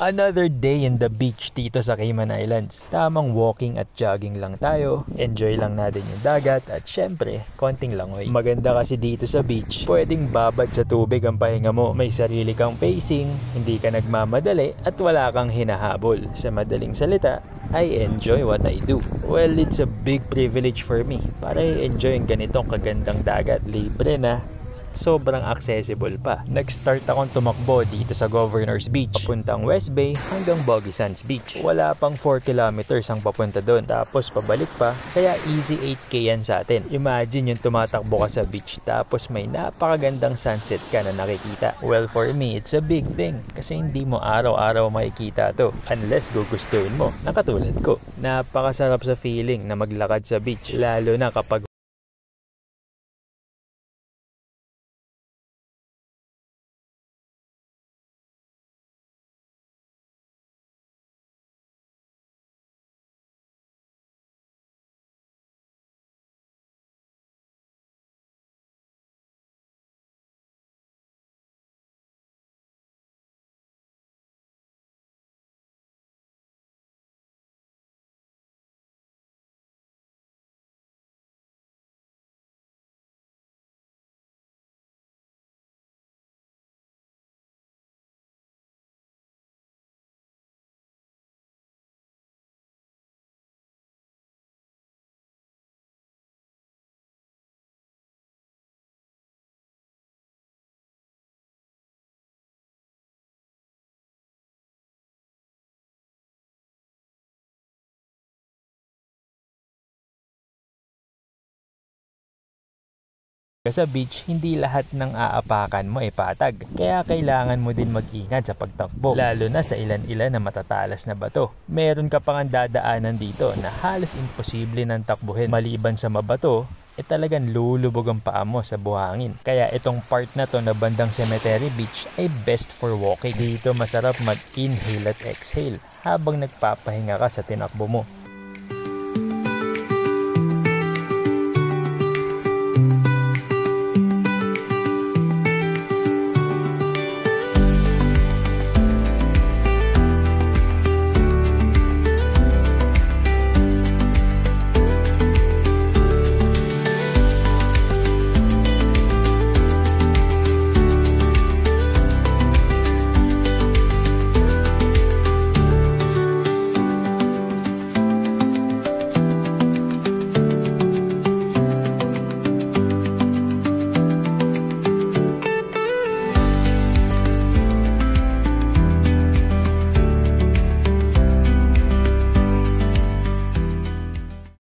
Another day in the beach dito sa Cayman Islands. Tamang walking at jogging lang tayo. Enjoy lang natin yung dagat at syempre, konting langoy. Maganda kasi dito sa beach, pwedeng babad sa tubig ang pahinga mo. May sarili kang pacing, hindi ka nagmamadali at wala kang hinahabol. Sa madaling salita, I enjoy what I do. Well, it's a big privilege for me para i-enjoy ang ganitong kagandang dagat. Libre na. Sobrang accessible pa. Nag-start akong tumakbo dito sa Governor's Beach papuntang West Bay hanggang Boggy Sands Beach. Wala pang 4 kilometers ang papunta doon. Tapos pabalik pa, kaya easy 8K yan sa atin. Imagine yung tumatakbo ka sa beach tapos may napakagandang sunset ka na nakikita. Well, for me, it's a big thing kasi hindi mo araw-araw makikita to unless gugustuhin mo. Nakatulad ko. Napakasarap sa feeling na maglakad sa beach lalo na kapag sa beach, hindi lahat ng aapakan mo ay patag. Kaya kailangan mo din mag-ingat sa pagtakbo, lalo na sa ilan-ilan na matatalas na bato. Meron ka pang dadaanan dito na halos imposible nang takbuhin. Maliban sa mabato, talagang lulubog ang paa mo sa buhangin. Kaya itong part na to na bandang Cemetery Beach ay best for walking. Dito masarap mag-inhale at exhale habang nagpapahinga ka sa tinakbo mo.